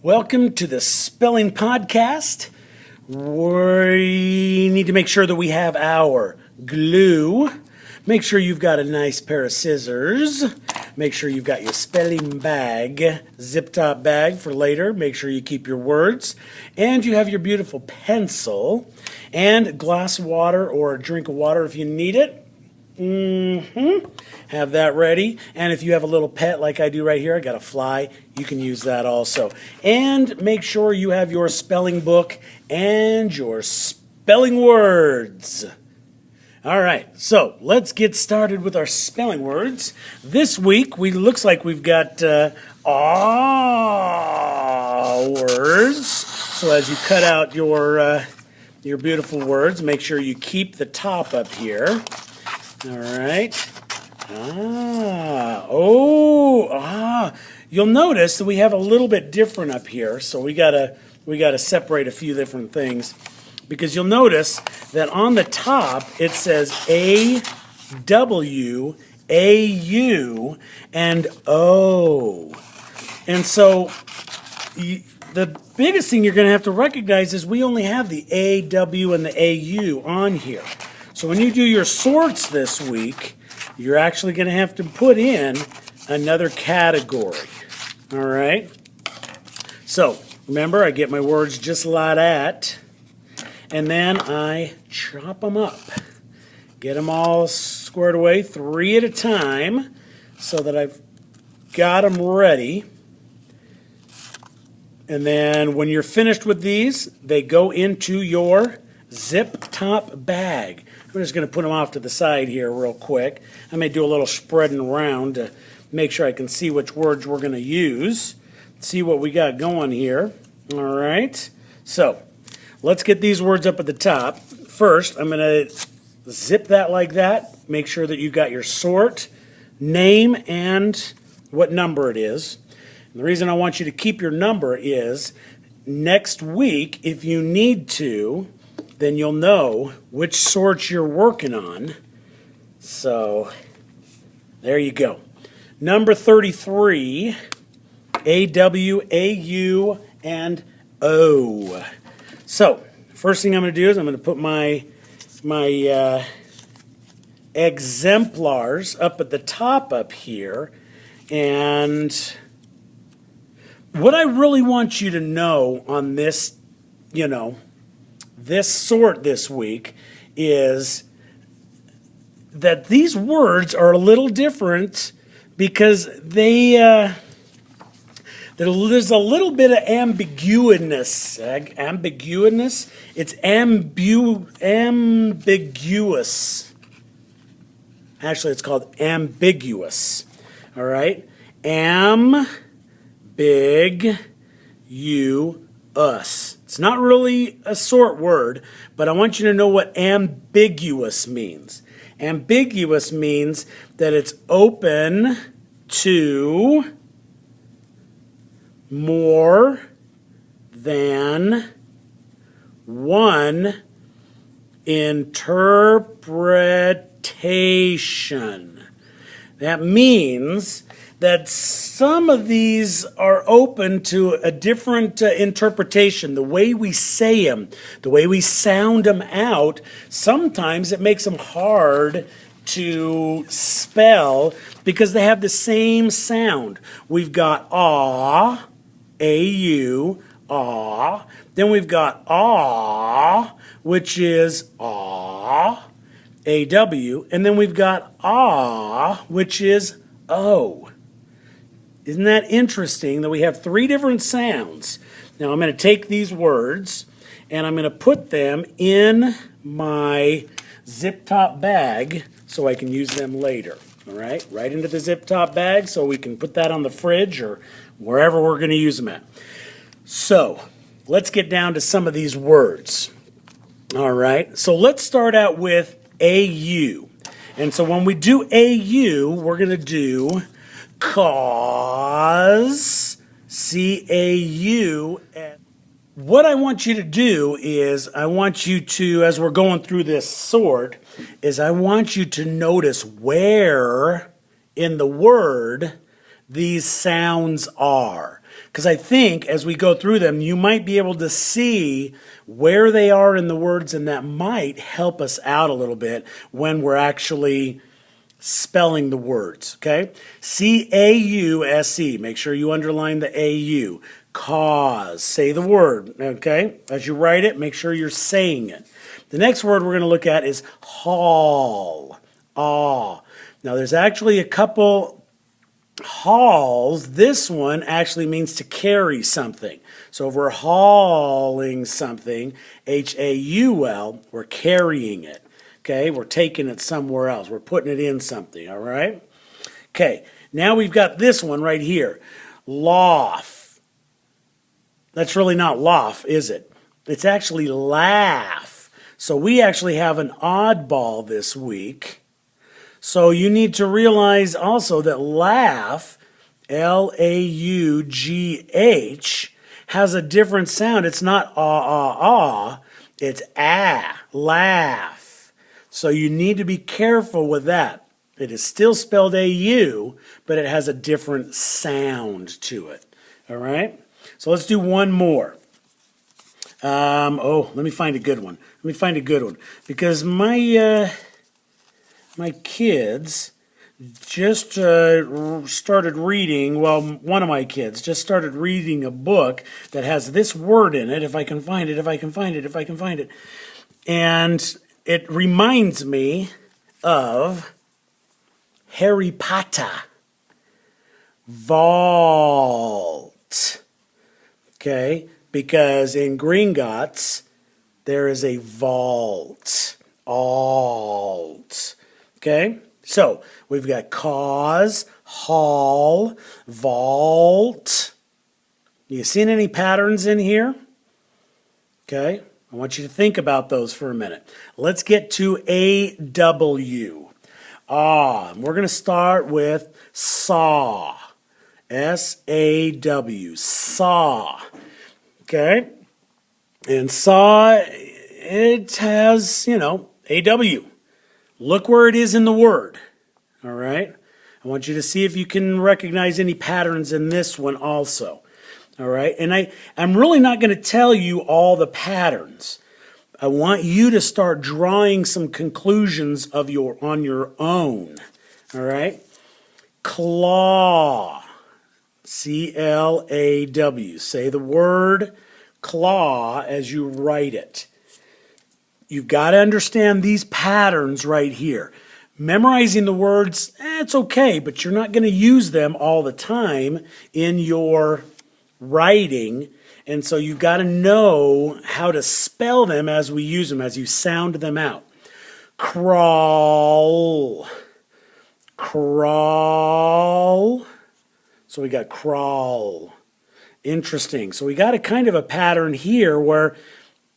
Welcome to the Spelling Podcast. We need to make sure that we have our glue. Make sure you've got a nice pair of scissors. Make sure you've got your spelling bag, zip-top bag for later. Make sure you keep your words. And you have your beautiful pencil and a glass of water or a drink of water if you need it. Have that ready. And if you have a little pet like I do right here, I got a fly, you can use that also. And make sure you have your spelling book and your spelling words. All right, so let's get started with our spelling words. This week, looks like we've got words. So as you cut out your beautiful words, make sure you keep the top up here. All right. You'll notice that we have a little bit different up here, so we gotta separate a few different things, because you'll notice that on the top it says A, W, A, U, and O. And so the biggest thing you're going to have to recognize is we only have the A, W, and the AU on here. So when you do your sorts this week, you're actually going to have to put in another category. All right? So remember, I get my words just like that, and then I chop them up. Get them all squared away, 3 at a time, so that I've got them ready. And then when you're finished with these, they go into your zip-top bag. We're just going to put them off to the side here real quick. I may do a little spreading around to make sure I can see which words we're going to use. See what we got going here. All right. So let's get these words up at the top. First, I'm going to zip that like that. Make sure that you've got your sort, name, and what number it is. And the reason I want you to keep your number is next week, if you need to, then you'll know which sort you're working on. So there you go. Number 33, A, W, A, U, and O. So first thing I'm going to do is I'm going to put my exemplars up at the top up here. And what I really want you to know on this, this sort this week is that these words are a little different because there's a little bit of ambiguousness. It's ambiguous. Actually, it's called ambiguous. All right? Ambiguous. It's not really a sort word, but I want you to know what ambiguous means. Ambiguous means that it's open to more than one interpretation. That means that some of these are open to a different interpretation. The way we say them, the way we sound them out, sometimes it makes them hard to spell because they have the same sound. We've got ah, A-U, ah. Then we've got ah, which is ah, A-W. And then we've got ah, which is O. Isn't that interesting that we have 3 different sounds? Now I'm going to take these words and I'm going to put them in my zip-top bag so I can use them later. All right, right into the zip-top bag so we can put that on the fridge or wherever we're going to use them at. So let's get down to some of these words. All right, so let's start out with AU. And so when we do AU, we're going to do cause, C-A-U. What I want you to do is I want you to, as we're going through this sort, is I want you to notice where in the word these sounds are. Because I think as we go through them, you might be able to see where they are in the words, and that might help us out a little bit when we're actually spelling the words, okay? C-A-U-S-E. Make sure you underline the A-U. Cause. Say the word, okay? As you write it, make sure you're saying it. The next word we're going to look at is haul. Aw. Now, there's actually a couple hauls. This one actually means to carry something. So if we're hauling something, H-A-U-L, we're carrying it. Okay, we're taking it somewhere else. We're putting it in something, all right? Okay, now we've got this one right here. Laugh. That's really not laugh, is it? It's actually laugh. So we actually have an oddball this week. So you need to realize also that laugh, L-A-U-G-H, has a different sound. It's not ah, it's ah, laugh. So you need to be careful with that. It is still spelled A-U, but it has a different sound to it. All right? So let's do one more. Let me find a good one. Because my kids just started reading, well, one of my kids just started reading a book that has this word in it, if I can find it. And it reminds me of Harry Potter. Vault. Okay? Because in Gringotts, there is a vault. Alt. Okay? So, we've got cause, haul, vault. You seen any patterns in here? Okay? I want you to think about those for a minute. Let's get to A-W. We're going to start with saw. S-A-W. Saw. Okay? And saw, it has, A-W. Look where it is in the word. All right? I want you to see if you can recognize any patterns in this one also. All right, and I'm really not going to tell you all the patterns. I want you to start drawing some conclusions on your own. All right, claw, C-L-A-W. Say the word claw as you write it. You've got to understand these patterns right here. Memorizing the words, it's okay, but you're not going to use them all the time in your writing, and so you've got to know how to spell them as we use them, as you sound them out. Crawl. Crawl. So we got crawl. Interesting. So we got a kind of a pattern here where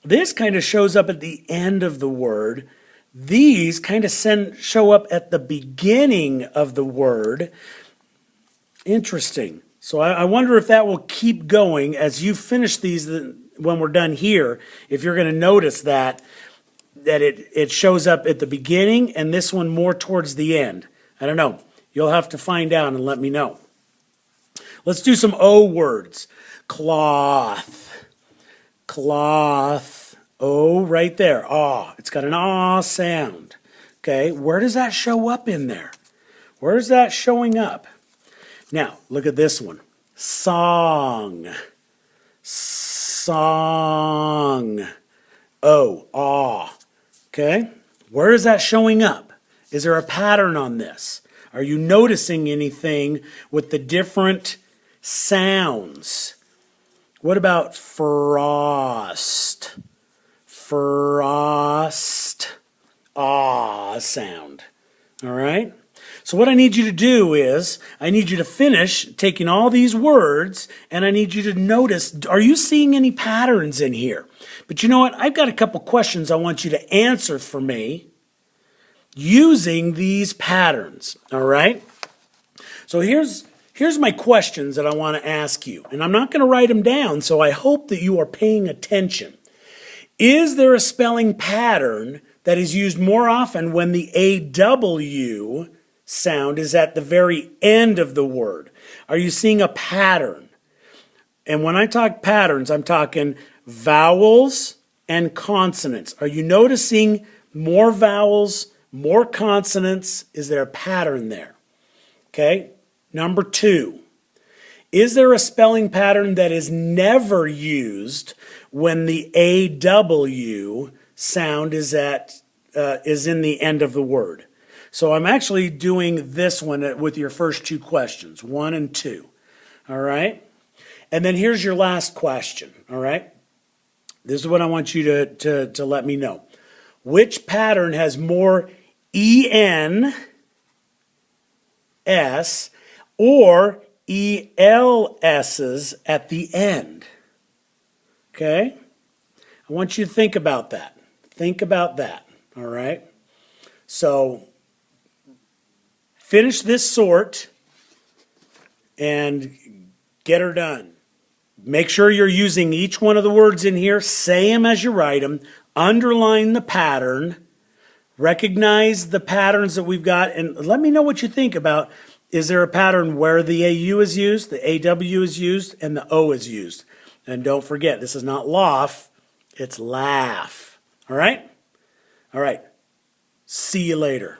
this kind of shows up at the end of the word. These kind of show up at the beginning of the word. Interesting. So I wonder if that will keep going as you finish these when we're done here, if you're going to notice that it shows up at the beginning and this one more towards the end. I don't know. You'll have to find out and let me know. Let's do some O words. Cloth. Cloth. O right there. Ah. It's got an ah sound. Okay. Where does that show up in there? Where is that showing up? Now, look at this one. Song. Song. Oh, ah. Okay? Where is that showing up? Is there a pattern on this? Are you noticing anything with the different sounds? What about frost? Frost. Ah sound. All right? So what I need you to do is, I need you to finish taking all these words, and I need you to notice, are you seeing any patterns in here? But you know what? I've got a couple questions I want you to answer for me using these patterns, all right? So here's my questions that I want to ask you, and I'm not going to write them down, so I hope that you are paying attention. Is there a spelling pattern that is used more often when the AW sound is at the very end of the word? Are you seeing a pattern? And when I talk patterns, I'm talking vowels and consonants. Are you noticing more vowels, more consonants? Is there a pattern there? Okay. Number 2, is there a spelling pattern that is never used when the AW sound is in the end of the word? So I'm actually doing this one with your first 2 questions, 1 and 2. All right. And then here's your last question. All right. This is what I want you to let me know. Which pattern has more ENS or ELS's at the end? Okay? I want you to think about that. Think about that. All right? So, finish this sort and get her done. Make sure you're using each one of the words in here. Say them as you write them. Underline the pattern. Recognize the patterns that we've got. And let me know what you think about, is there a pattern where the AU is used, the AW is used, and the O is used? And don't forget, this is not laugh, it's laugh. All right? All right. See you later.